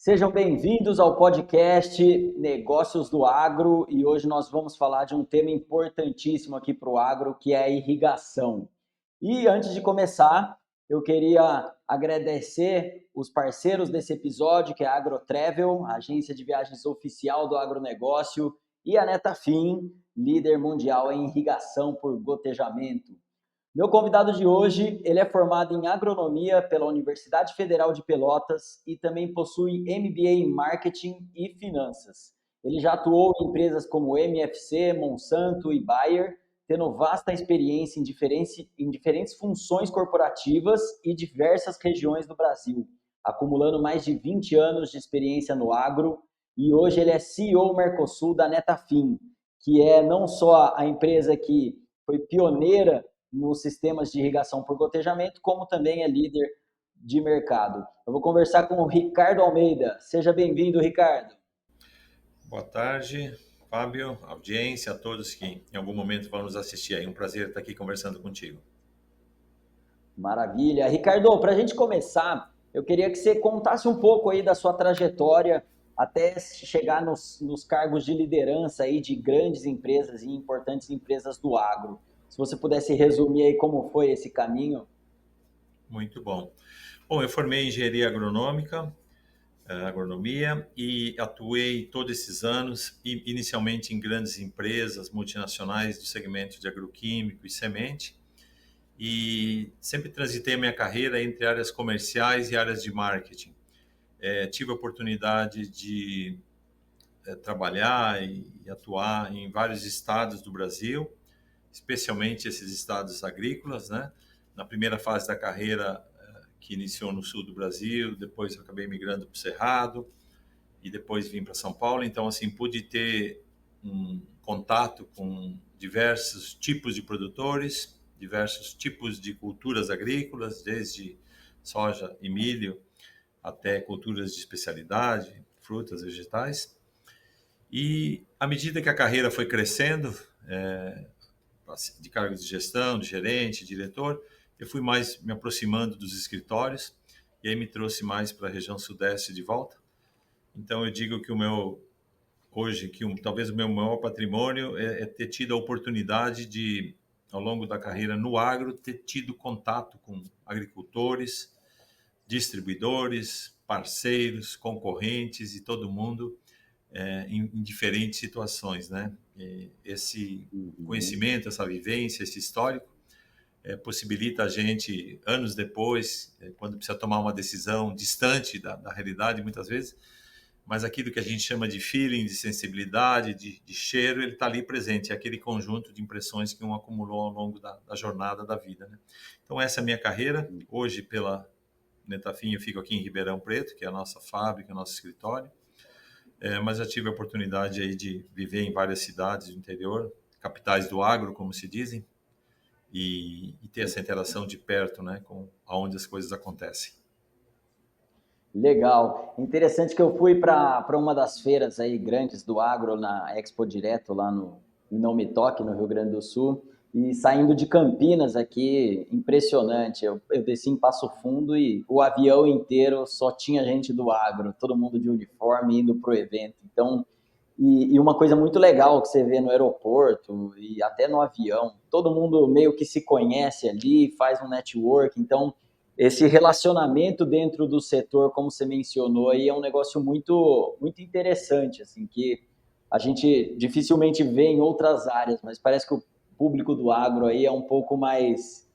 Sejam bem-vindos ao podcast Negócios do Agro e hoje nós vamos falar de um tema importantíssimo aqui para o agro, que é a irrigação. E antes de começar, eu queria agradecer os parceiros desse episódio, que é a AgroTravel, a agência de viagens oficial do agronegócio, e a Netafim, líder mundial em irrigação por gotejamento. Meu convidado de hoje, ele é formado em agronomia pela Universidade Federal de Pelotas e também possui MBA em marketing e finanças. Ele já atuou em empresas como MFC, Monsanto e Bayer, tendo vasta experiência em diferentes funções corporativas e diversas regiões do Brasil, acumulando mais de 20 anos de experiência no agro, e hoje ele é CEO Mercosul da Netafim, que é não só a empresa que foi pioneira nos sistemas de irrigação por gotejamento, como também é líder de mercado. Eu vou conversar com o Ricardo Almeida. Seja bem-vindo, Ricardo. Boa tarde, Fábio, audiência, a todos que em algum momento vão nos assistir aí. Um prazer estar aqui conversando contigo. Maravilha. Ricardo, para a gente começar, eu queria que você contasse um pouco aí da sua trajetória até chegar nos cargos de liderança aí de grandes empresas e importantes empresas do agro. Se você pudesse resumir aí como foi esse caminho. Muito bom. Bom, eu formei em engenharia agronômica, agronomia, e atuei todos esses anos, inicialmente em grandes empresas multinacionais do segmento de agroquímico e semente, e sempre transitei a minha carreira entre áreas comerciais e áreas de marketing. Tive a oportunidade de trabalhar e atuar em vários estados do Brasil, especialmente esses estados agrícolas, né? Na primeira fase da carreira, que iniciou no sul do Brasil, depois eu acabei migrando para o Cerrado e depois vim para São Paulo. Então, assim, pude ter um contato com diversos tipos de produtores, diversos tipos de culturas agrícolas, desde soja e milho até culturas de especialidade, frutas, vegetais. E à medida que a carreira foi crescendo, de cargos de gestão, de gerente, diretor, eu fui mais me aproximando dos escritórios e aí me trouxe mais para a região sudeste de volta. Então eu digo que hoje, talvez o meu maior patrimônio é ter tido a oportunidade de, ao longo da carreira no agro, ter tido contato com agricultores, distribuidores, parceiros, concorrentes e todo mundo em diferentes situações, né? E esse conhecimento, essa vivência, esse histórico, possibilita a gente, anos depois, quando precisa tomar uma decisão distante da realidade, muitas vezes, mas aquilo que a gente chama de feeling, de sensibilidade, de cheiro, ele está ali presente, é aquele conjunto de impressões que um acumulou ao longo da jornada da vida, né? Então, essa é a minha carreira. Hoje, pela Netafim, eu fico aqui em Ribeirão Preto, que é a nossa fábrica, nosso escritório. Mas já tive a oportunidade aí de viver em várias cidades do interior, capitais do agro, como se dizem, e ter essa interação de perto, né, com aonde as coisas acontecem. Legal. Interessante que eu fui para uma das feiras aí grandes do agro na Expo Direto lá no em Não Me Toque, no Rio Grande do Sul, e saindo de Campinas aqui, impressionante. Eu desci em Passo Fundo e o avião inteiro só tinha gente do agro, todo mundo de uniforme indo pro evento. Então, e uma coisa muito legal que você vê no aeroporto e até no avião, todo mundo meio que se conhece ali, faz um network. Então, esse relacionamento dentro do setor, como você mencionou, aí é um negócio muito, muito interessante, assim, que a gente dificilmente vê em outras áreas, mas parece que o público do agro aí é um pouco mais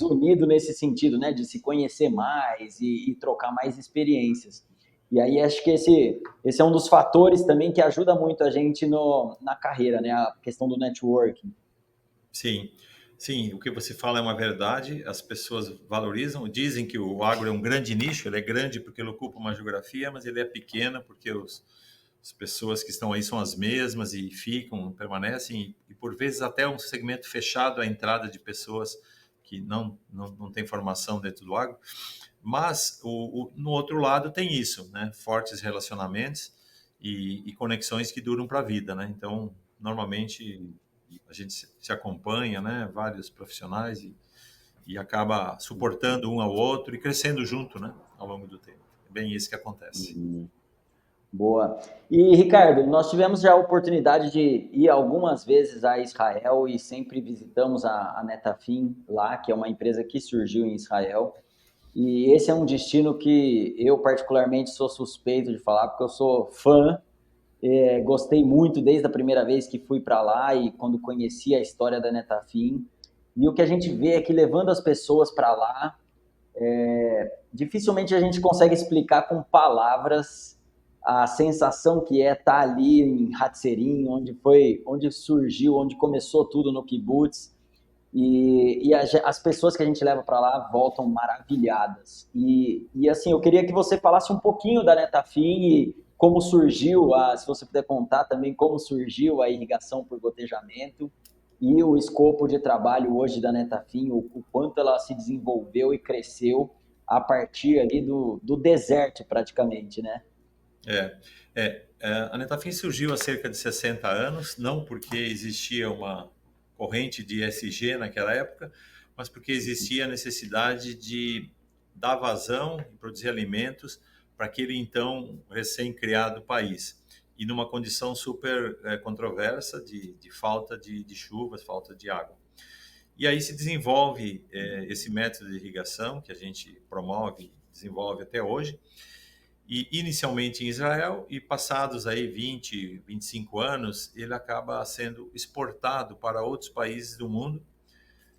unido nesse sentido, né, de se conhecer mais e trocar mais experiências. E aí acho que esse é um dos fatores também que ajuda muito a gente na carreira, né, a questão do networking. Sim, sim, o que você fala é uma verdade, as pessoas valorizam, dizem que o agro é um grande nicho, ele é grande porque ele ocupa uma geografia, mas ele é pequeno porque as pessoas que estão aí são as mesmas e ficam, permanecem, e por vezes até um segmento fechado à entrada de pessoas que não têm formação dentro do agro. Mas no outro lado tem isso, né? Fortes relacionamentos e conexões que duram para a vida, né? Então, normalmente a gente se acompanha, né? Vários profissionais e acaba suportando um ao outro e crescendo junto, né? Ao longo do tempo. bem isso que acontece. Uhum. Boa. E, Ricardo, nós tivemos já a oportunidade de ir algumas vezes a Israel e sempre visitamos a Netafim lá, que é uma empresa que surgiu em Israel. E esse é um destino que eu particularmente sou suspeito de falar, porque eu sou fã, gostei muito desde a primeira vez que fui para lá e quando conheci a história da Netafim. E o que a gente vê é que levando as pessoas para lá, dificilmente a gente consegue explicar com palavras a sensação que é estar ali em Hatzerim, onde surgiu, onde começou tudo no kibbutz. As pessoas que a gente leva para lá voltam maravilhadas. Assim, eu queria que você falasse um pouquinho da Netafim e como surgiu, se você puder contar também como surgiu a irrigação por gotejamento e o escopo de trabalho hoje da Netafim, o quanto ela se desenvolveu e cresceu a partir ali do deserto praticamente, né? A Netafim surgiu há cerca de 60 anos, não porque existia uma corrente de ESG naquela época, mas porque existia a necessidade de dar vazão e produzir alimentos para aquele então recém-criado país. E numa condição super controversa de falta de chuvas, falta de água. E aí se desenvolve esse método de irrigação que a gente promove e desenvolve até hoje, e inicialmente em Israel, e passados aí 20, 25 anos, ele acaba sendo exportado para outros países do mundo.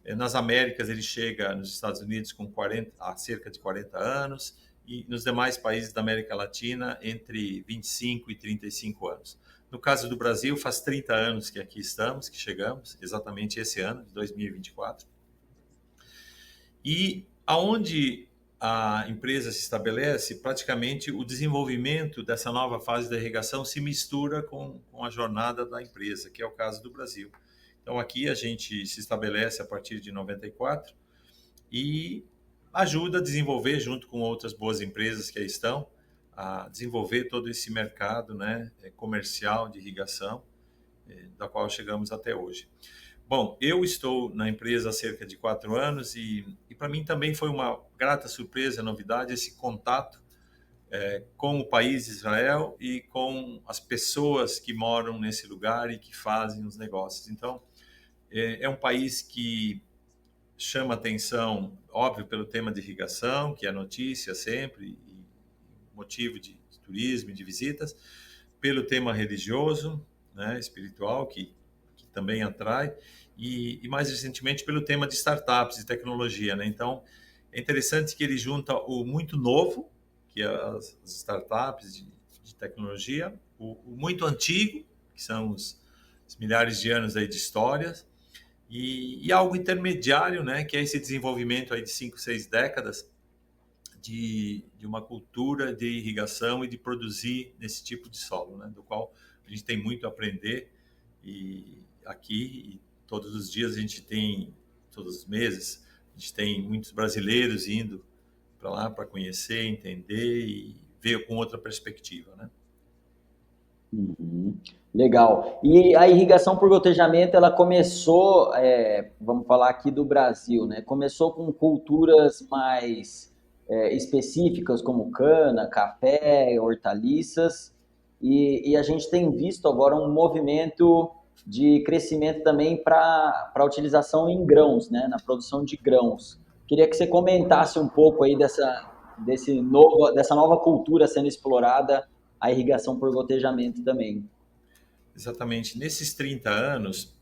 Nas Américas ele chega nos Estados Unidos com há cerca de 40 anos, e nos demais países da América Latina entre 25 e 35 anos. No caso do Brasil, faz 30 anos que aqui estamos, que chegamos, exatamente esse ano, de 2024. E aonde a empresa se estabelece, praticamente o desenvolvimento dessa nova fase da irrigação se mistura com a jornada da empresa, que é o caso do Brasil. Então aqui a gente se estabelece a partir de 94 e ajuda a desenvolver, junto com outras boas empresas que aí estão, a desenvolver todo esse mercado, né, comercial de irrigação, da qual chegamos até hoje. Bom, eu estou na empresa há cerca de 4 anos e para mim também foi uma grata surpresa, novidade, esse contato com o país de Israel e com as pessoas que moram nesse lugar e que fazem os negócios. Então, é um país que chama atenção, óbvio, pelo tema de irrigação, que é notícia sempre, e motivo de turismo e de visitas, pelo tema religioso, né, espiritual, que também atrai, e mais recentemente pelo tema de startups e tecnologia, né? Então, é interessante que ele junta o muito novo, que é as startups de tecnologia, o muito antigo, que são os milhares de anos aí de histórias, e algo intermediário, né, que é esse desenvolvimento aí de 5, 6 décadas de uma cultura de irrigação e de produzir nesse tipo de solo, né, do qual a gente tem muito a aprender e aqui, e todos os dias a gente tem, todos os meses, a gente tem muitos brasileiros indo para lá para conhecer, entender e ver com outra perspectiva, né? Uhum. Legal. E a irrigação por gotejamento, ela começou, vamos falar aqui do Brasil, né? Começou com culturas mais específicas, como cana, café, hortaliças, e a gente tem visto agora um movimento de crescimento também para a utilização em grãos, né? Na produção de grãos. Queria que você comentasse um pouco aí dessa nova cultura sendo explorada, a irrigação por gotejamento também. Exatamente. Nesses 30 anos,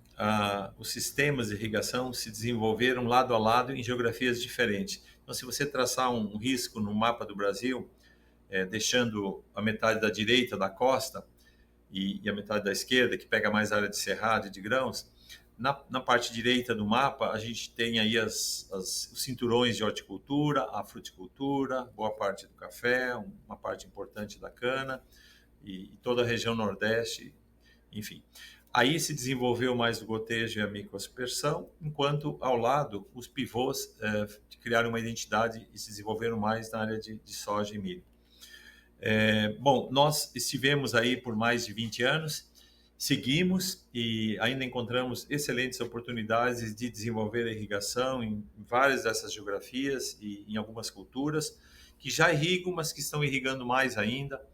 os sistemas de irrigação se desenvolveram lado a lado em geografias diferentes. Então, se você traçar um risco no mapa do Brasil, deixando a metade da direita da costa e a metade da esquerda, que pega mais área de cerrado e de grãos, na parte direita do mapa, a gente tem aí os cinturões de horticultura, a fruticultura, boa parte do café, uma parte importante da cana e toda a região nordeste, enfim. Aí se desenvolveu mais o gotejo e a microaspersão, enquanto ao lado os pivôs criaram uma identidade e se desenvolveram mais na área de soja e milho. Bom, nós estivemos aí por mais de 20 anos, seguimos e ainda encontramos excelentes oportunidades de desenvolver a irrigação em várias dessas geografias e em algumas culturas que já irrigam, mas que estão irrigando mais ainda,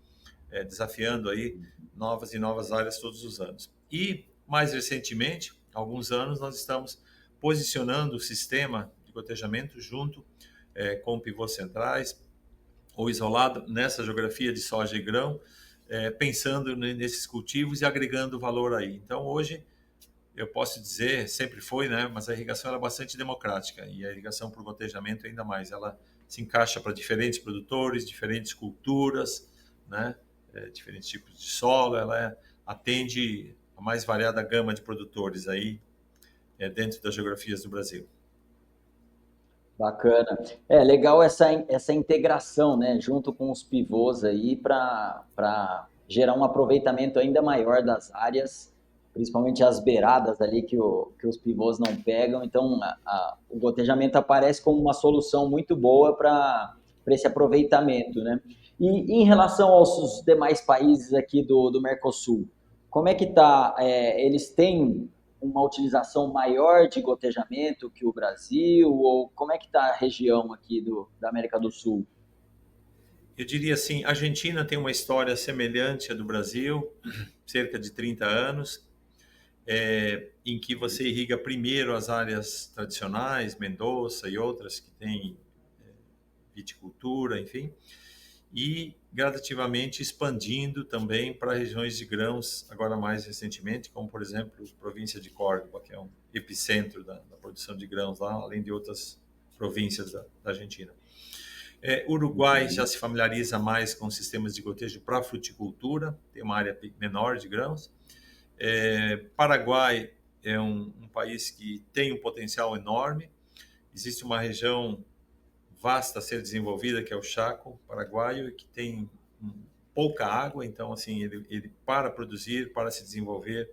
desafiando aí novas e novas áreas todos os anos. E, mais recentemente, há alguns anos, nós estamos posicionando o sistema de gotejamento junto com pivôs centrais ou isolado nessa geografia de soja e grão, pensando nesses cultivos e agregando valor aí. Então, hoje, eu posso dizer, sempre foi, né? Mas a irrigação é bastante democrática e a irrigação por gotejamento ainda mais. Ela se encaixa para diferentes produtores, diferentes culturas, né? Diferentes tipos de solo. Ela atende a mais variada gama de produtores aí dentro das geografias do Brasil. Bacana. Legal essa integração, né, junto com os pivôs aí para gerar um aproveitamento ainda maior das áreas, principalmente as beiradas ali que os pivôs não pegam. Então, o gotejamento aparece como uma solução muito boa para esse aproveitamento, né? E em relação aos demais países aqui do Mercosul, como é que tá? Eles têm uma utilização maior de gotejamento que o Brasil? Ou como é que está a região aqui da América do Sul? Eu diria assim, a Argentina tem uma história semelhante à do Brasil, cerca de 30 anos, em que você irriga primeiro as áreas tradicionais, Mendoza e outras que têm viticultura, enfim, e gradativamente expandindo também para regiões de grãos, agora mais recentemente, como por exemplo a província de Córdoba, que é um epicentro da produção de grãos lá, além de outras províncias da Argentina. Uruguai já se familiariza mais com sistemas de gotejo para fruticultura, tem uma área menor de grãos. Paraguai é um país que tem um potencial enorme. Existe uma região vasta a ser desenvolvida, que é o Chaco paraguaio, que tem pouca água, então assim ele para produzir, para se desenvolver,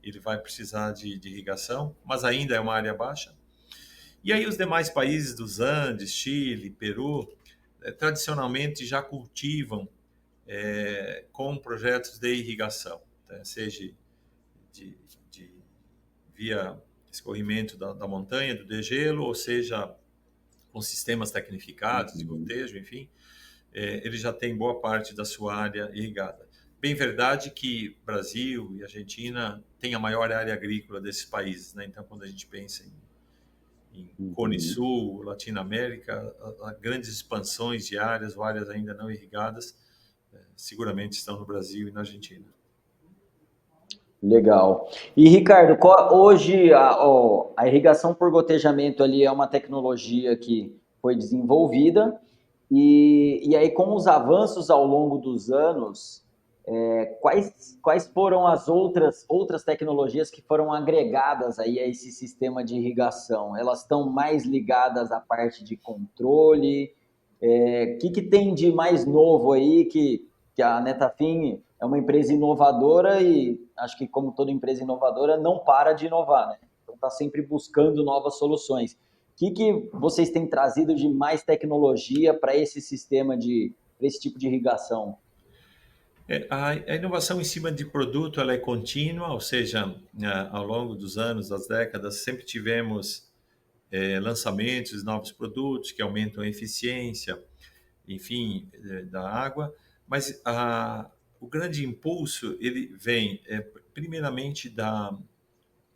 ele vai precisar de irrigação, mas ainda é uma área baixa. E aí os demais países dos Andes, Chile, Peru, tradicionalmente já cultivam com projetos de irrigação, tá? Seja de, de via escorrimento da montanha, do degelo, ou seja, com sistemas tecnificados de gotejo, enfim, ele já tem boa parte da sua área irrigada. Bem verdade que Brasil e Argentina têm a maior área agrícola desses países, né? Então, quando a gente pensa em Cone Sul, Latinoamérica, grandes expansões de áreas ou áreas ainda não irrigadas, seguramente estão no Brasil e na Argentina. Legal. E Ricardo, hoje a irrigação por gotejamento ali é uma tecnologia que foi desenvolvida e aí com os avanços ao longo dos anos, quais foram as outras tecnologias que foram agregadas aí a esse sistema de irrigação? Elas estão mais ligadas à parte de controle? Que tem de mais novo aí que a Netafim é uma empresa inovadora e acho que como toda empresa inovadora não para de inovar, né? Então está sempre buscando novas soluções. Que vocês têm trazido de mais tecnologia para esse sistema para esse tipo de irrigação? A inovação em cima de produto ela é contínua, ou seja, ao longo dos anos, das décadas, sempre tivemos lançamentos de novos produtos que aumentam a eficiência, enfim, da água, mas o grande impulso ele vem primeiramente da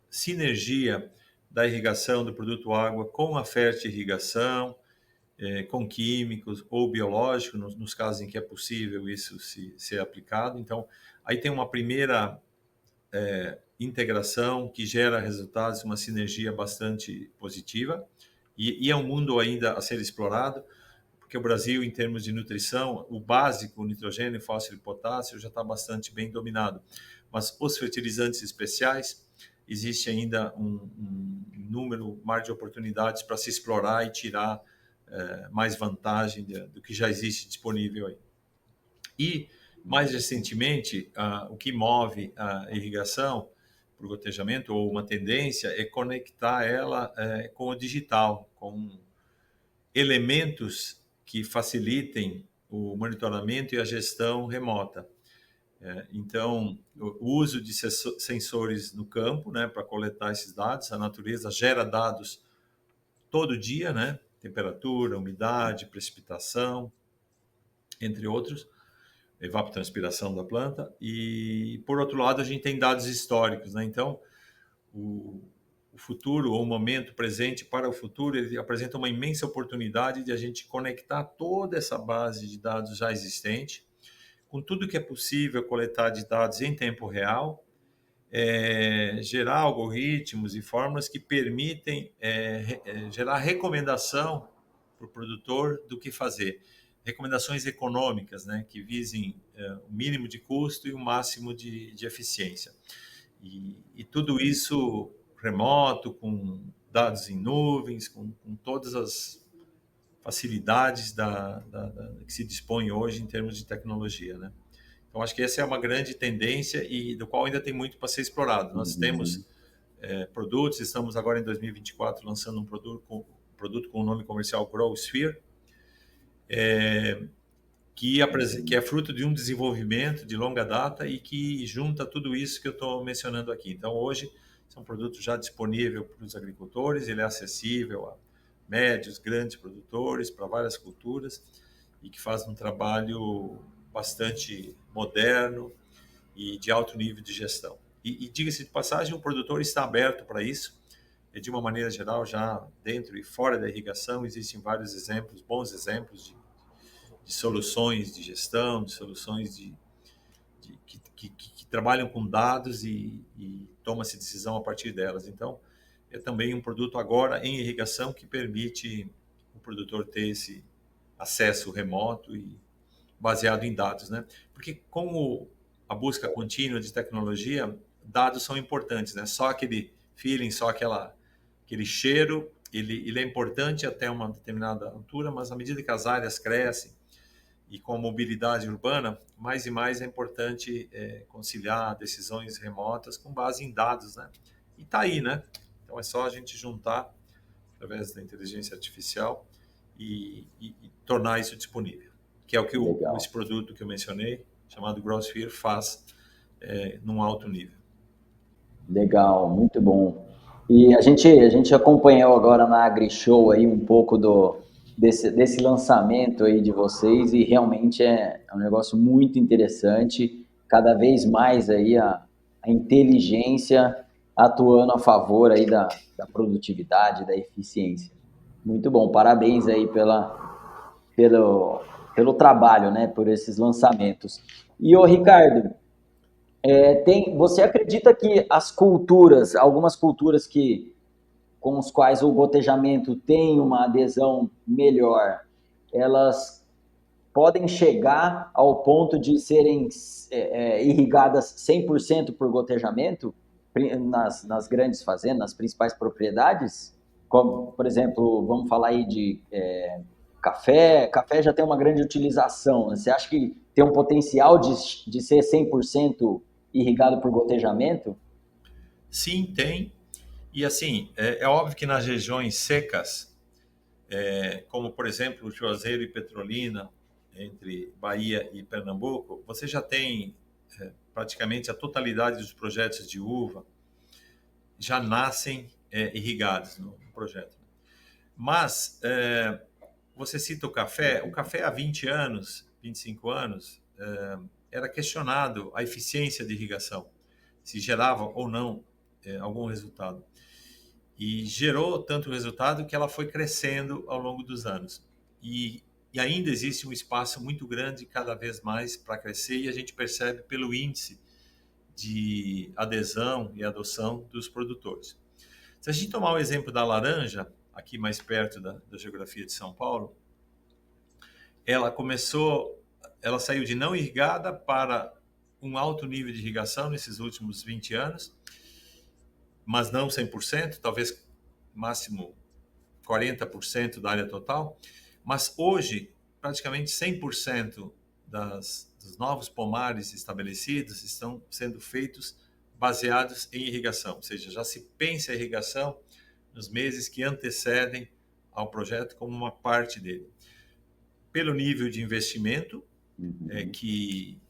sinergia da irrigação do produto água com a fertirrigação, com químicos ou biológicos, nos casos em que é possível isso ser aplicado. Então, aí tem uma primeira integração que gera resultados, uma sinergia bastante positiva, e é um mundo ainda a ser explorado, porque o Brasil, em termos de nutrição, o básico, o nitrogênio, fósforo e potássio, já está bastante bem dominado. Mas os fertilizantes especiais, existe ainda um número maior de oportunidades para se explorar e tirar mais vantagem do que já existe disponível aí. E, mais recentemente, o que move a irrigação por gotejamento, ou uma tendência, é conectar ela com o digital, com elementos que facilitem o monitoramento e a gestão remota. Então, o uso de sensores no campo, né, para coletar esses dados. A natureza gera dados todo dia, né? Temperatura, umidade, precipitação. entre outros, evapotranspiração da planta. E, por outro lado, a gente tem dados históricos, né? Então, o futuro, ou o momento presente para o futuro, ele apresenta uma imensa oportunidade de a gente conectar toda essa base de dados já existente, com tudo que é possível coletar de dados em tempo real, gerar algoritmos e fórmulas que permitem gerar recomendação para o produtor do que fazer. Recomendações econômicas, né, que visem o mínimo de custo e o máximo de eficiência. E tudo isso remoto, com dados em nuvens, com todas as facilidades que se dispõe hoje em termos de tecnologia, né? Então, acho que essa é uma grande tendência e do qual ainda tem muito para ser explorado. Nós temos produtos, estamos agora em 2024 lançando um produto com o nome comercial GrowSphere, que é fruto de um desenvolvimento de longa data e que junta tudo isso que eu estou mencionando aqui. Então, hoje, é um produto já disponível para os agricultores, ele é acessível a médios, grandes produtores, para várias culturas, e que faz um trabalho bastante moderno e de alto nível de gestão. E diga-se de passagem, o produtor está aberto para isso, e de uma maneira geral, já dentro e fora da irrigação, existem vários exemplos, bons exemplos de soluções de gestão, de soluções que trabalham com dados e toma-se decisão a partir delas. Então, é também um produto agora em irrigação que permite o produtor ter esse acesso remoto e baseado em dados, né? Porque como a busca contínua de tecnologia, dados são importantes, né? Só aquele feeling, só aquele cheiro, ele é importante até uma determinada altura, mas à medida que as áreas crescem e com a mobilidade urbana, mais e mais é importante conciliar decisões remotas com base em dados, né? E tá aí, né? Então é só a gente juntar através da inteligência artificial e tornar isso disponível, que é o que esse produto que eu mencionei, chamado GrowSphere, faz num alto nível. Legal, muito bom. E a gente acompanhou agora na AgriShow aí um pouco desse lançamento aí de vocês e realmente é um negócio muito interessante, cada vez mais aí a inteligência atuando a favor aí da produtividade, da eficiência. Muito bom, parabéns aí pelo trabalho, né, por esses lançamentos. E ô Ricardo, você acredita que algumas culturas com as quais o gotejamento tem uma adesão melhor, elas podem chegar ao ponto de serem irrigadas 100% por gotejamento nas grandes fazendas, nas principais propriedades? Como, por exemplo, vamos falar aí de café. Café já tem uma grande utilização. Você acha que tem um potencial de ser 100% irrigado por gotejamento? Sim, tem. E assim, é óbvio que nas regiões secas, como por exemplo o Juazeiro e Petrolina, entre Bahia e Pernambuco, você já tem praticamente a totalidade dos projetos de uva já nascem irrigados no projeto. Mas você cita o café há 20 anos, 25 anos, era questionado a eficiência de irrigação, se gerava ou não algum resultado. E gerou tanto resultado que ela foi crescendo ao longo dos anos. E ainda existe um espaço muito grande, cada vez mais, para crescer, e a gente percebe pelo índice de adesão e adoção dos produtores. Se a gente tomar o exemplo da laranja, aqui mais perto da geografia de São Paulo, ela saiu de não irrigada para um alto nível de irrigação nesses últimos 20 anos, mas não 100%, talvez máximo 40% da área total, mas hoje praticamente 100% dos novos pomares estabelecidos estão sendo feitos baseados em irrigação, ou seja, já se pensa a irrigação nos meses que antecedem ao projeto como uma parte dele. Pelo nível de investimento que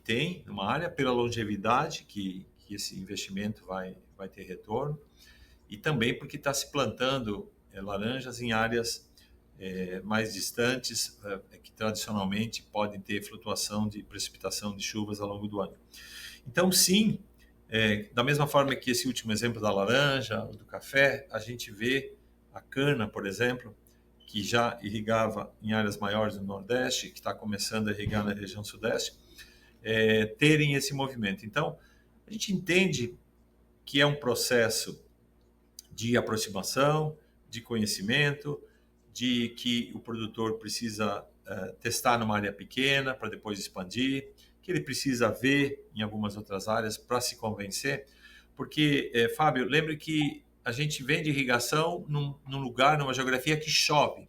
tem numa área, pela longevidade que esse investimento vai ter retorno, e também porque está se plantando laranjas em áreas mais distantes, que tradicionalmente podem ter flutuação de precipitação de chuvas ao longo do ano. Então, sim, da mesma forma que esse último exemplo da laranja, do café, a gente vê a cana, por exemplo, que já irrigava em áreas maiores no Nordeste, que está começando a irrigar na região Sudeste, terem esse movimento. Então, a gente entende que é um processo de aproximação, de conhecimento, de que o produtor precisa testar numa área pequena para depois expandir, que ele precisa ver em algumas outras áreas para se convencer, porque, Fábio, lembre que a gente vende irrigação num lugar, numa geografia que chove.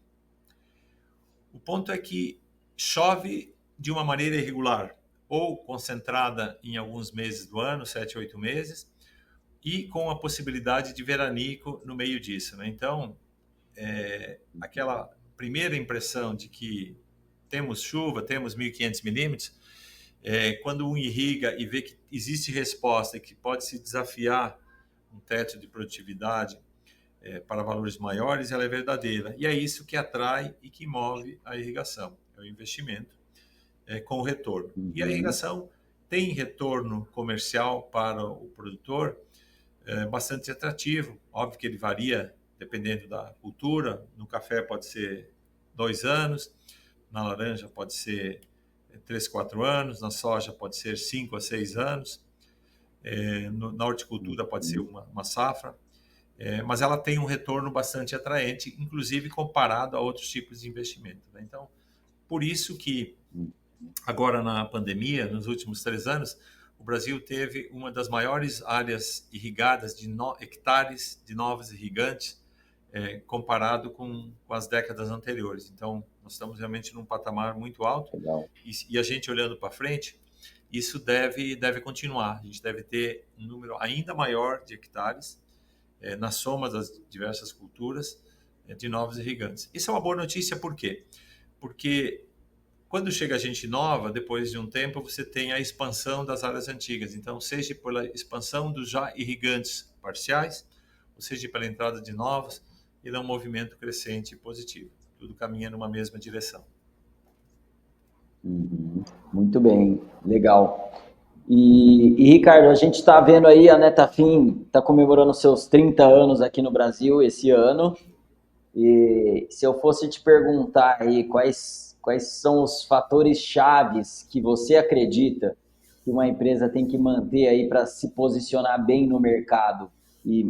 O ponto é que chove de uma maneira irregular, ou concentrada em alguns meses do ano, 7, 8 meses, e com a possibilidade de veranico no meio disso, né? Então, aquela primeira impressão de que temos chuva, temos 1.500 milímetros, quando um irriga e vê que existe resposta e que pode se desafiar um teto de produtividade para valores maiores, ela é verdadeira. E é isso que atrai e que move a irrigação, é o investimento com o retorno. E a irrigação tem retorno comercial para o produtor bastante atrativo. Óbvio que ele varia dependendo da cultura. No café pode ser 2 anos, na laranja pode ser 3, 4 anos, na soja pode ser 5 a 6 anos, na horticultura pode ser uma safra, mas ela tem um retorno bastante atraente, inclusive comparado a outros tipos de investimento, né? Então, por isso que agora na pandemia, nos últimos 3 anos, o Brasil teve uma das maiores áreas irrigadas de hectares de novos irrigantes, comparado com as décadas anteriores. Então, nós estamos realmente num patamar muito alto. Legal. E a gente olhando para frente, isso deve continuar. A gente deve ter um número ainda maior de hectares, na soma das diversas culturas, de novos irrigantes. Isso é uma boa notícia, por quê? Porque quando chega gente nova, depois de um tempo, você tem a expansão das áreas antigas. Então, seja pela expansão dos já irrigantes parciais, ou seja pela entrada de novos, ele é um movimento crescente e positivo. Tudo caminha numa mesma direção. Muito bem, legal. E Ricardo, a gente está vendo aí, a Netafim está comemorando seus 30 anos aqui no Brasil esse ano. E se eu fosse te perguntar aí quais são os fatores chaves que você acredita que uma empresa tem que manter aí para se posicionar bem no mercado e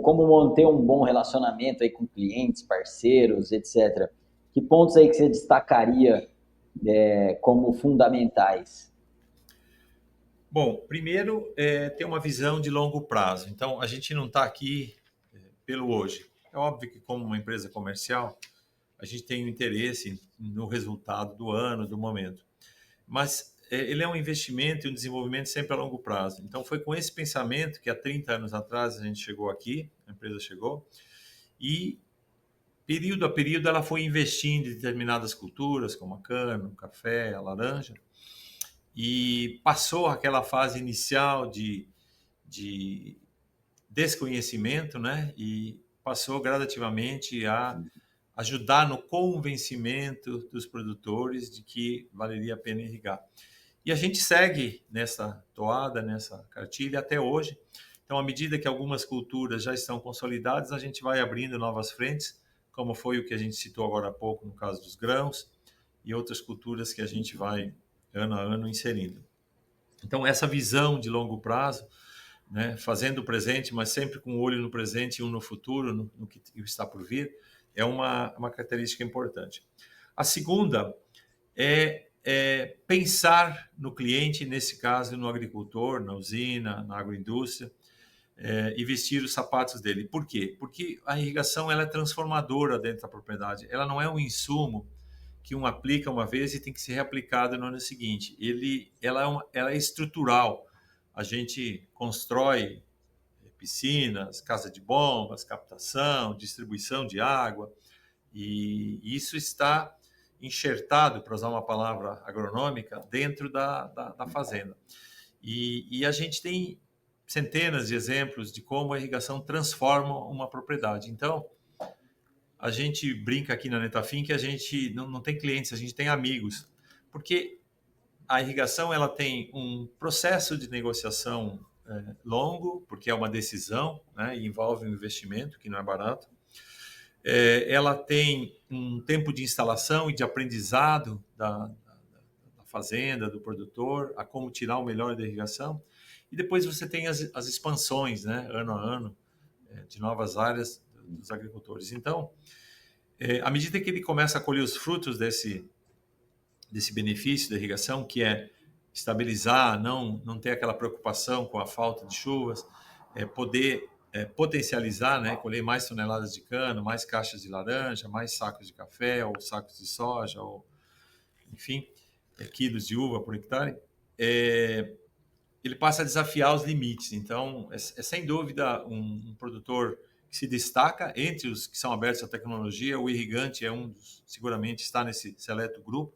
como manter um bom relacionamento aí com clientes, parceiros, etc. Que pontos aí que você destacaria como fundamentais? Bom, primeiro, ter uma visão de longo prazo. Então, a gente não está aqui pelo hoje. É óbvio que, como uma empresa comercial, a gente tem um interesse no resultado do ano, do momento. Mas ele é um investimento e um desenvolvimento sempre a longo prazo. Então, foi com esse pensamento que há 30 anos atrás a gente chegou aqui, a empresa chegou, e período a período ela foi investindo em determinadas culturas, como a cana, o café, a laranja, e passou aquela fase inicial de desconhecimento, né? E passou gradativamente a ajudar no convencimento dos produtores de que valeria a pena irrigar. E a gente segue nessa toada, nessa cartilha até hoje. Então, à medida que algumas culturas já estão consolidadas, a gente vai abrindo novas frentes, como foi o que a gente citou agora há pouco no caso dos grãos e outras culturas que a gente vai ano a ano inserindo. Então, essa visão de longo prazo, né, fazendo o presente, mas sempre com o olho no presente e um no futuro, no que está por vir, é uma característica importante. A segunda é pensar no cliente, nesse caso no agricultor, na usina, na agroindústria, e vestir os sapatos dele. Por quê? Porque a irrigação ela é transformadora dentro da propriedade. Ela não é um insumo que um aplica uma vez e tem que ser reaplicado no ano seguinte. Ela é estrutural. A gente constrói piscinas, casa de bombas, captação, distribuição de água, e isso está enxertado, para usar uma palavra agronômica, dentro da fazenda. E a gente tem centenas de exemplos de como a irrigação transforma uma propriedade. Então, a gente brinca aqui na Netafim que a gente não tem clientes, a gente tem amigos, porque a irrigação ela tem um processo de negociação longo, porque é uma decisão, né, e envolve um investimento que não é barato. Ela tem um tempo de instalação e de aprendizado da fazenda, do produtor, a como tirar o melhor da irrigação. E depois você tem as expansões, né, ano a ano, de novas áreas dos agricultores. Então, à medida que ele começa a colher os frutos desse benefício da irrigação, que é estabilizar, não ter aquela preocupação com a falta de chuvas, poder potencializar, né, colher mais toneladas de cana, mais caixas de laranja, mais sacos de café, ou sacos de soja, ou, enfim, quilos de uva por hectare, ele passa a desafiar os limites. Então, é sem dúvida um produtor que se destaca entre os que são abertos à tecnologia. O irrigante é seguramente está nesse seleto grupo,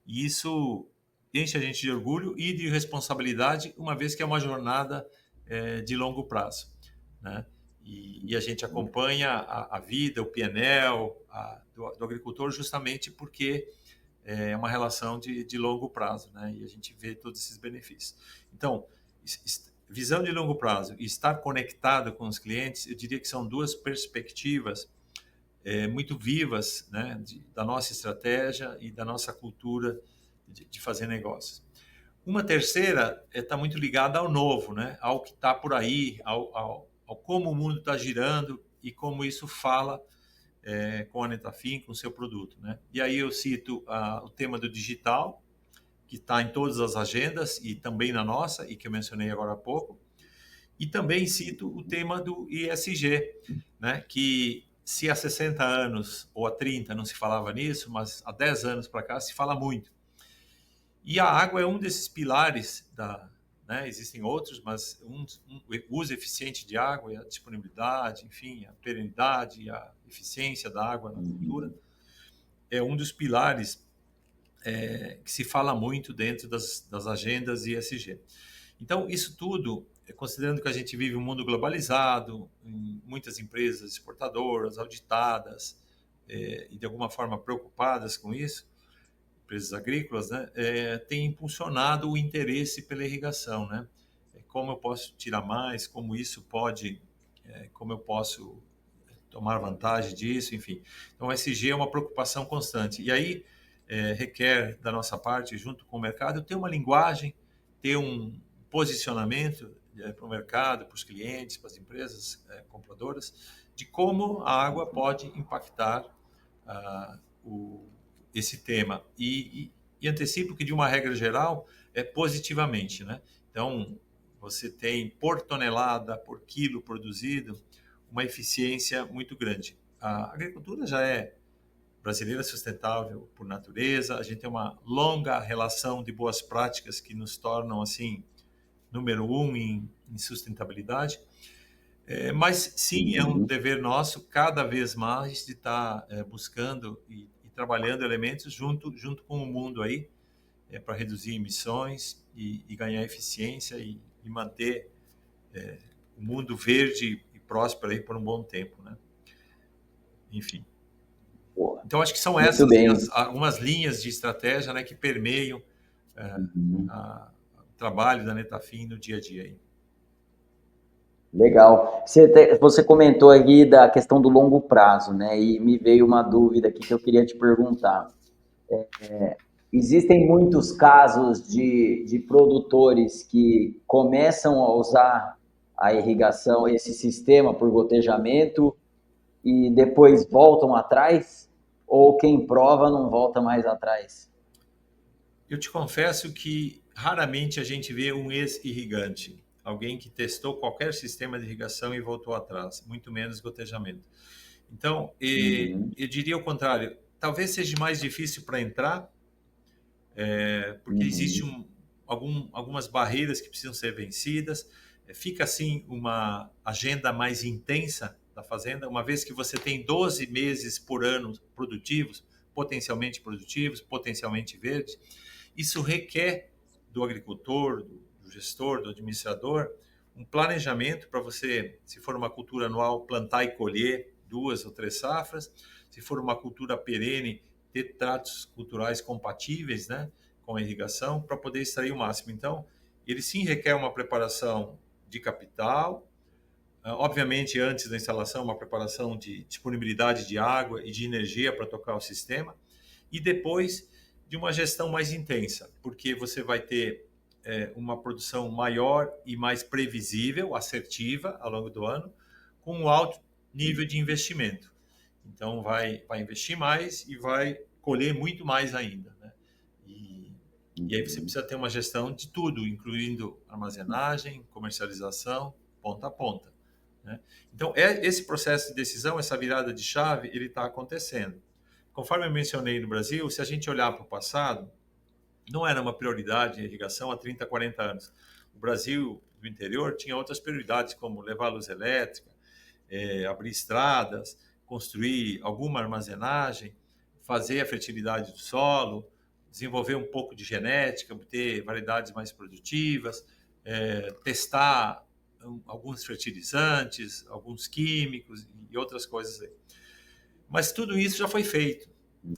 e isso enche a gente de orgulho e de responsabilidade, uma vez que é uma jornada de longo prazo, né? E a gente acompanha a vida, o PNL do agricultor, justamente porque é uma relação de longo prazo, né? E a gente vê todos esses benefícios. Então, visão de longo prazo e estar conectado com os clientes, eu diria que são duas perspectivas muito vivas, né, da nossa estratégia e da nossa cultura de fazer negócios. Uma terceira está muito ligada ao novo, né, ao que está por aí, ao como o mundo está girando e como isso fala com a Netafim, com o seu produto, né? E aí eu cito o tema do digital, que está em todas as agendas e também na nossa, e que eu mencionei agora há pouco. E também cito o tema do ISG, né, que se há 60 anos ou há 30 não se falava nisso, mas há 10 anos para cá se fala muito. E a água é um desses pilares né, existem outros, mas o uso eficiente de água e a disponibilidade, enfim, a perenidade, a eficiência da água na cultura é um dos pilares que se fala muito dentro das agendas ISG. Então, isso tudo, considerando que a gente vive um mundo globalizado, muitas empresas exportadoras, auditadas, e de alguma forma preocupadas com isso, empresas agrícolas, né, tem impulsionado o interesse pela irrigação, né? Como eu posso tirar mais, como eu posso tomar vantagem disso, enfim. Então, o SG é uma preocupação constante. E aí, requer da nossa parte, junto com o mercado, ter uma linguagem, ter um posicionamento para o mercado, para os clientes, para as empresas compradoras, de como a água pode impactar esse tema. E antecipo que, de uma regra geral, positivamente, né? Então, você tem por tonelada, por quilo produzido, uma eficiência muito grande. A agricultura já é brasileira sustentável por natureza, a gente tem uma longa relação de boas práticas que nos tornam, assim, número um em sustentabilidade. Mas, sim, é um dever nosso, cada vez mais, de estar buscando e trabalhando elementos junto com o mundo aí, para reduzir emissões e ganhar eficiência e manter o mundo verde e próspero aí por um bom tempo, né? Enfim. Então, acho que são essas algumas linhas de estratégia, né, que permeiam o trabalho da Netafim no dia a dia aí. Legal. Você comentou aí da questão do longo prazo, né? E me veio uma dúvida aqui que eu queria te perguntar. Existem muitos casos de produtores que começam a usar a irrigação, esse sistema por gotejamento, e depois voltam atrás? Ou quem prova não volta mais atrás? Eu te confesso que raramente a gente vê um ex-irrigante, alguém que testou qualquer sistema de irrigação e voltou atrás, muito menos gotejamento. Então, eu diria o contrário, talvez seja mais difícil para entrar, porque existem algumas barreiras que precisam ser vencidas, fica assim uma agenda mais intensa da fazenda, uma vez que você tem 12 meses por ano produtivos, potencialmente verdes. Isso requer do agricultor, do gestor, do administrador, um planejamento para você, se for uma cultura anual, plantar e colher 2 ou 3 safras. Se for uma cultura perene, ter tratos culturais compatíveis, né, com a irrigação para poder extrair o máximo. Então, ele sim requer uma preparação de capital, obviamente antes da instalação uma preparação de disponibilidade de água e de energia para tocar o sistema, e depois de uma gestão mais intensa, porque você vai ter uma produção maior e mais previsível, assertiva ao longo do ano, com um alto nível de investimento. Então vai investir mais e vai colher muito mais ainda, né? E aí você precisa ter uma gestão de tudo, incluindo armazenagem, comercialização, ponta a ponta, né? Então esse processo de decisão, essa virada de chave, ele está acontecendo. Conforme eu mencionei no Brasil, se a gente olhar para o passado, não era uma prioridade a irrigação há 30, 40 anos. O Brasil do interior tinha outras prioridades, como levar luz elétrica, abrir estradas, construir alguma armazenagem, fazer a fertilidade do solo, desenvolver um pouco de genética, obter variedades mais produtivas, testar alguns fertilizantes, alguns químicos e outras coisas aí. Mas tudo isso já foi feito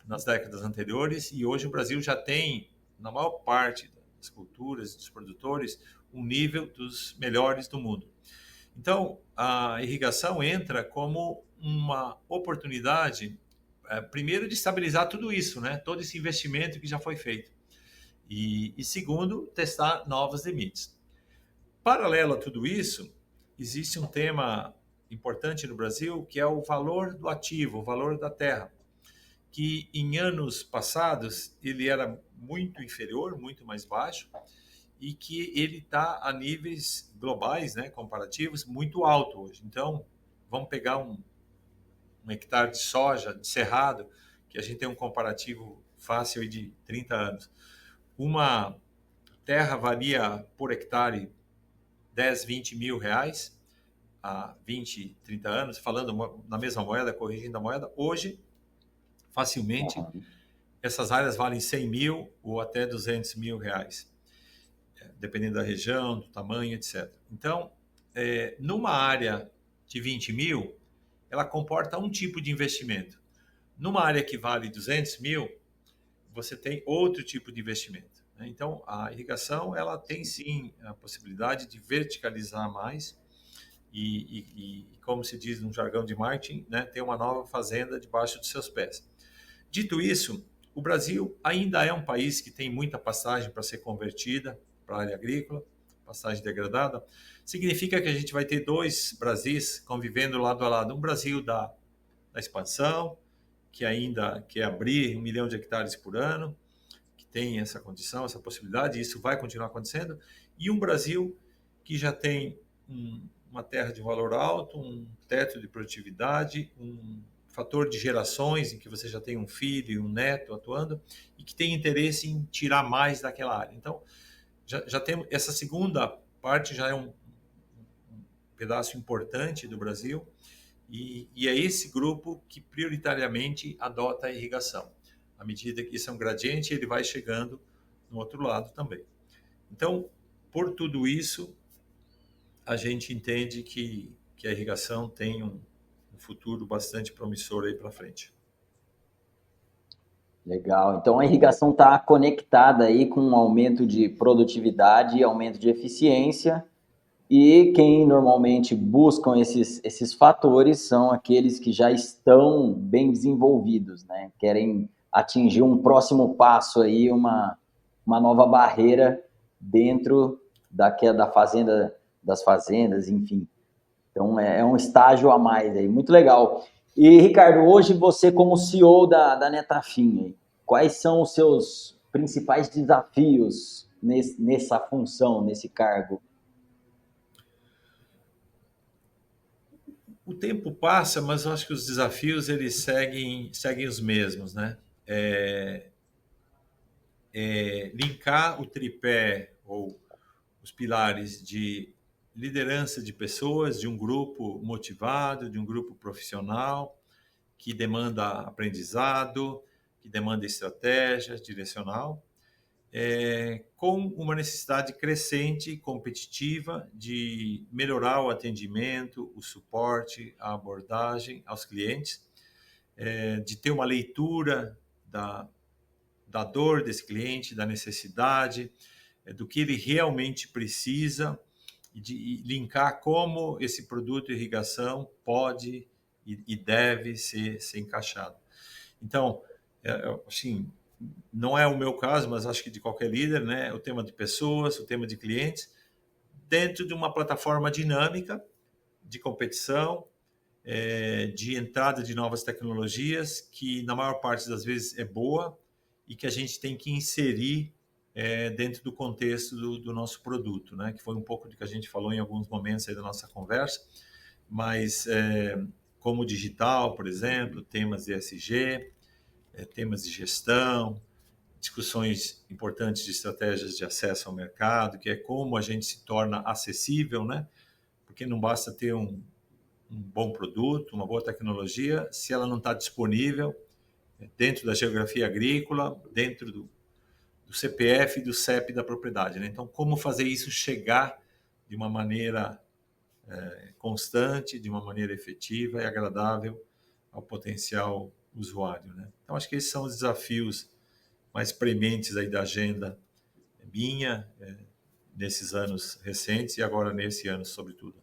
nas décadas anteriores e hoje o Brasil já tem, na maior parte das culturas e dos produtores, um nível dos melhores do mundo. Então, a irrigação entra como uma oportunidade, primeiro, de estabilizar tudo isso, né? Todo esse investimento que já foi feito. E segundo, testar novos limites. Paralelo a tudo isso, existe um tema importante no Brasil, que é o valor do ativo, o valor da terra, que em anos passados ele era muito inferior, muito mais baixo, e que ele está a níveis globais, né, comparativos, muito alto hoje. Então, vamos pegar um hectare de soja de cerrado, que a gente tem um comparativo fácil de 30 anos. Uma terra valia por hectare 10, 20 mil reais há 20, 30 anos, falando na mesma moeda, corrigindo a moeda. Hoje, facilmente, essas áreas valem 100 mil ou até 200 mil reais, dependendo da região, do tamanho, etc. Então, numa área de 20 mil, ela comporta um tipo de investimento. Numa área que vale 200 mil, você tem outro tipo de investimento, né? Então, a irrigação ela tem sim a possibilidade de verticalizar mais e como se diz no jargão de marketing, né, ter uma nova fazenda debaixo dos seus pés. Dito isso, o Brasil ainda é um país que tem muita pastagem para ser convertida para a área agrícola, pastagem degradada. Significa que a gente vai ter dois Brasis convivendo lado a lado. Um Brasil da expansão, que ainda quer abrir 1 milhão de hectares por ano, que tem essa condição, essa possibilidade, e isso vai continuar acontecendo. E um Brasil que já tem uma terra de valor alto, um teto de produtividade, um fator de gerações em que você já tem um filho e um neto atuando e que tem interesse em tirar mais daquela área. Então, já tem essa segunda parte, já é um pedaço importante do Brasil e é esse grupo que prioritariamente adota a irrigação. À medida que isso é um gradiente, ele vai chegando no outro lado também. Então, por tudo isso, a gente entende que a irrigação tem um futuro bastante promissor aí para frente. Legal. Então a irrigação está conectada aí com um aumento de produtividade e aumento de eficiência. E quem normalmente buscam esses fatores são aqueles que já estão bem desenvolvidos, né? Querem atingir um próximo passo aí, uma nova barreira dentro da fazenda, das fazendas, enfim. Então é um estágio a mais aí, muito legal. E Ricardo, hoje você como CEO da Netafim, quais são os seus principais desafios nessa função, nesse cargo? O tempo passa, mas eu acho que os desafios eles seguem os mesmos, né? Linkar o tripé ou os pilares de liderança de pessoas, de um grupo motivado, de um grupo profissional que demanda aprendizado, que demanda estratégia direcional, com uma necessidade crescente, competitiva, de melhorar o atendimento, o suporte, a abordagem aos clientes, de ter uma leitura da dor desse cliente, da necessidade, do que ele realmente precisa, e de linkar como esse produto de irrigação pode e deve ser encaixado. Então, assim, não é o meu caso, mas acho que de qualquer líder, né? O tema de pessoas, o tema de clientes, dentro de uma plataforma dinâmica de competição, de entrada de novas tecnologias, que na maior parte das vezes é boa e que a gente tem que inserir dentro do contexto do nosso produto, né? Que foi um pouco do que a gente falou em alguns momentos aí da nossa conversa, mas como digital, por exemplo, temas de ESG, temas de gestão, discussões importantes de estratégias de acesso ao mercado, que é como a gente se torna acessível, né? Porque não basta ter um bom produto, uma boa tecnologia, se ela não está disponível dentro da geografia agrícola, dentro do CPF e do CEP da propriedade, né? Então, como fazer isso chegar de uma maneira constante, de uma maneira efetiva e agradável ao potencial usuário, né? Então, acho que esses são os desafios mais prementes aí da agenda minha nesses anos recentes e agora nesse ano, sobretudo.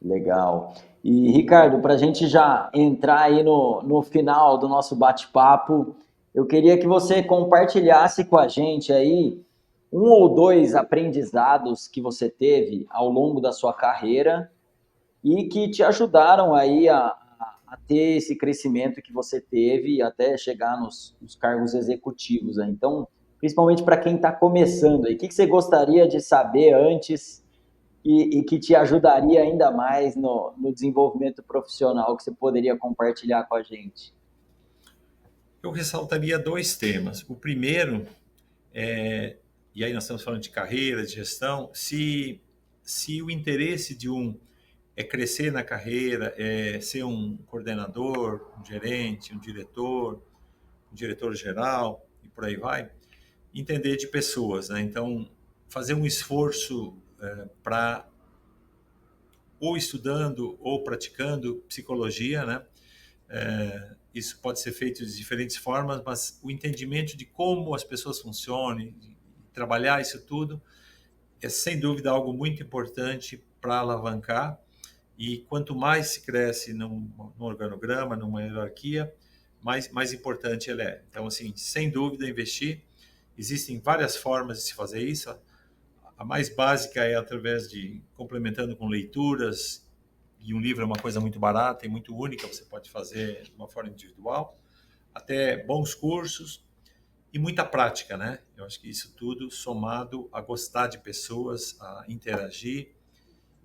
Legal. E, Ricardo, para a gente já entrar aí no final do nosso bate-papo, eu queria que você compartilhasse com a gente aí um ou dois aprendizados que você teve ao longo da sua carreira e que te ajudaram aí a ter esse crescimento que você teve até chegar nos cargos executivos, né? Então, principalmente para quem está começando aí, o que você gostaria de saber antes e que te ajudaria ainda mais no desenvolvimento profissional que você poderia compartilhar com a gente? Eu ressaltaria dois temas. O primeiro e aí nós estamos falando de carreira, de gestão, se o interesse de um é crescer na carreira, é ser um coordenador, um gerente, um diretor geral e por aí vai, entender de pessoas, né? Então, fazer um esforço para ou estudando ou praticando psicologia, né? Isso pode ser feito de diferentes formas, mas o entendimento de como as pessoas funcionam, de trabalhar isso tudo, é sem dúvida algo muito importante para alavancar. E quanto mais se cresce num organograma, numa hierarquia, mais importante ele é. Então, assim, sem dúvida, investir. Existem várias formas de se fazer isso. A mais básica é através de complementando com leituras, e um livro é uma coisa muito barata e muito única, você pode fazer de uma forma individual, até bons cursos e muita prática, né? Eu acho que isso tudo somado a gostar de pessoas, a interagir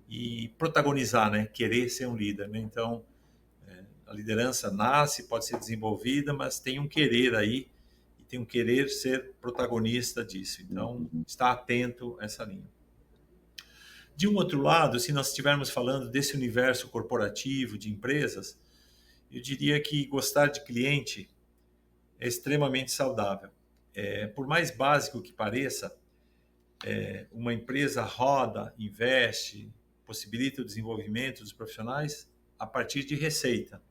e protagonizar, né? Querer ser um líder, né? Então, a liderança nasce, pode ser desenvolvida, mas tem um querer aí e tem um querer ser protagonista disso. Então, estar atento a essa linha. De um outro lado, se nós estivermos falando desse universo corporativo de empresas, eu diria que gostar de cliente é extremamente saudável. Por mais básico que pareça, uma empresa roda, investe, possibilita o desenvolvimento dos profissionais a partir de receita.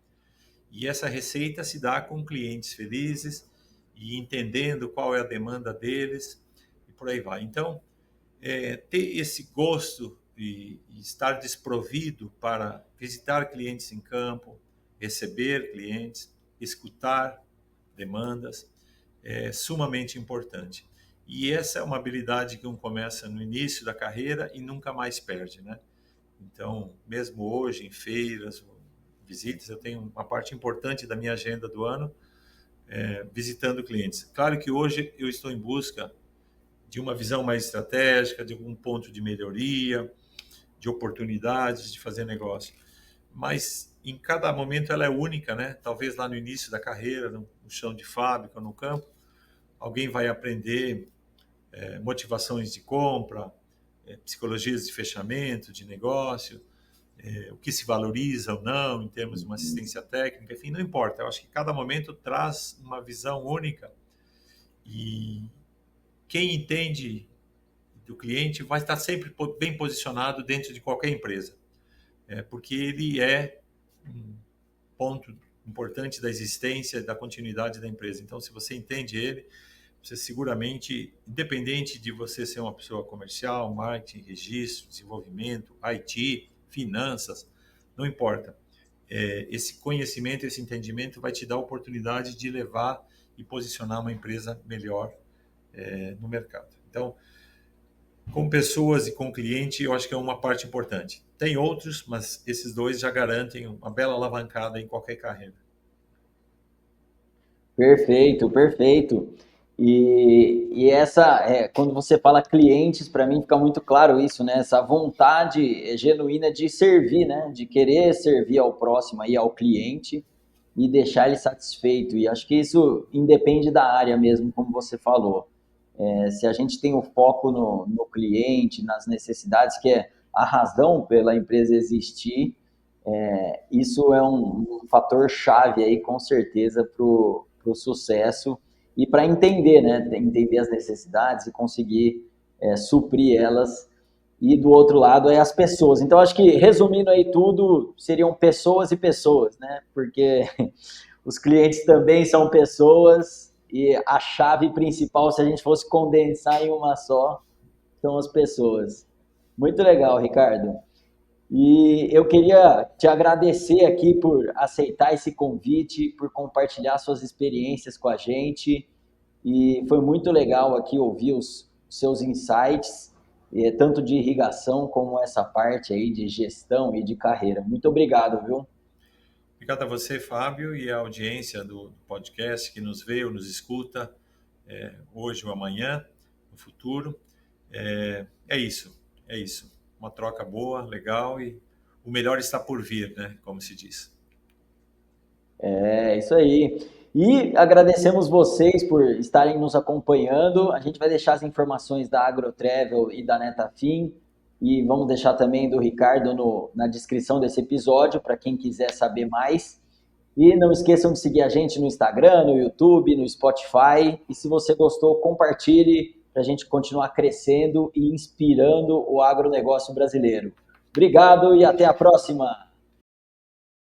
E essa receita se dá com clientes felizes e entendendo qual é a demanda deles e por aí vai. Então, ter esse gosto e estar desprovido para visitar clientes em campo, receber clientes, escutar demandas, é sumamente importante. E essa é uma habilidade que um começa no início da carreira e nunca mais perde, né? Então, mesmo hoje, em feiras, visitas, eu tenho uma parte importante da minha agenda do ano visitando clientes. Claro que hoje eu estou em busca de uma visão mais estratégica, de algum ponto de melhoria, de oportunidades de fazer negócio. Mas em cada momento ela é única, né? Talvez lá no início da carreira, no chão de fábrica, no campo, alguém vai aprender motivações de compra, psicologias de fechamento, de negócio, o que se valoriza ou não em termos de uma assistência técnica, enfim, não importa. Eu acho que cada momento traz uma visão única E quem entende do cliente vai estar sempre bem posicionado dentro de qualquer empresa, porque ele é um ponto importante da existência, da continuidade da empresa. Então, se você entende ele, você seguramente, independente de você ser uma pessoa comercial, marketing, registro, desenvolvimento, IT, finanças, não importa. Esse conhecimento, esse entendimento vai te dar a oportunidade de levar e posicionar uma empresa melhor no mercado. Então, com pessoas e com cliente, eu acho que é uma parte importante. Tem outros, mas esses dois já garantem uma bela alavancada em qualquer carreira. Perfeito, perfeito. E essa, quando você fala clientes, para mim fica muito claro isso, né? Essa vontade genuína de servir, né? De querer servir ao próximo aí, ao cliente e deixar ele satisfeito. E acho que isso independe da área mesmo, como você falou. Se a gente tem o foco no cliente, nas necessidades, que é a razão pela empresa existir, isso é um fator chave aí, com certeza, para o sucesso e para entender, né? Entender as necessidades e conseguir suprir elas. E do outro lado é as pessoas. Então, acho que resumindo aí tudo, seriam pessoas e pessoas, né? Porque os clientes também são pessoas e a chave principal, se a gente fosse condensar em uma só, são as pessoas. Muito legal, Ricardo. E eu queria te agradecer aqui por aceitar esse convite, por compartilhar suas experiências com a gente. E foi muito legal aqui ouvir os seus insights, tanto de irrigação como essa parte aí de gestão e de carreira. Muito obrigado, viu? Obrigado a você, Fábio, e a audiência do podcast que nos vê ou nos escuta hoje ou amanhã, no futuro. É isso, é isso. Uma troca boa, legal e o melhor está por vir, né? Como se diz. É isso aí. E agradecemos vocês por estarem nos acompanhando. A gente vai deixar as informações da AgroTravel e da Netafim e vamos deixar também do Ricardo na descrição desse episódio para quem quiser saber mais. E não esqueçam de seguir a gente no Instagram, no YouTube, no Spotify. E se você gostou, compartilhe para a gente continuar crescendo e inspirando o agronegócio brasileiro. Obrigado e até a próxima!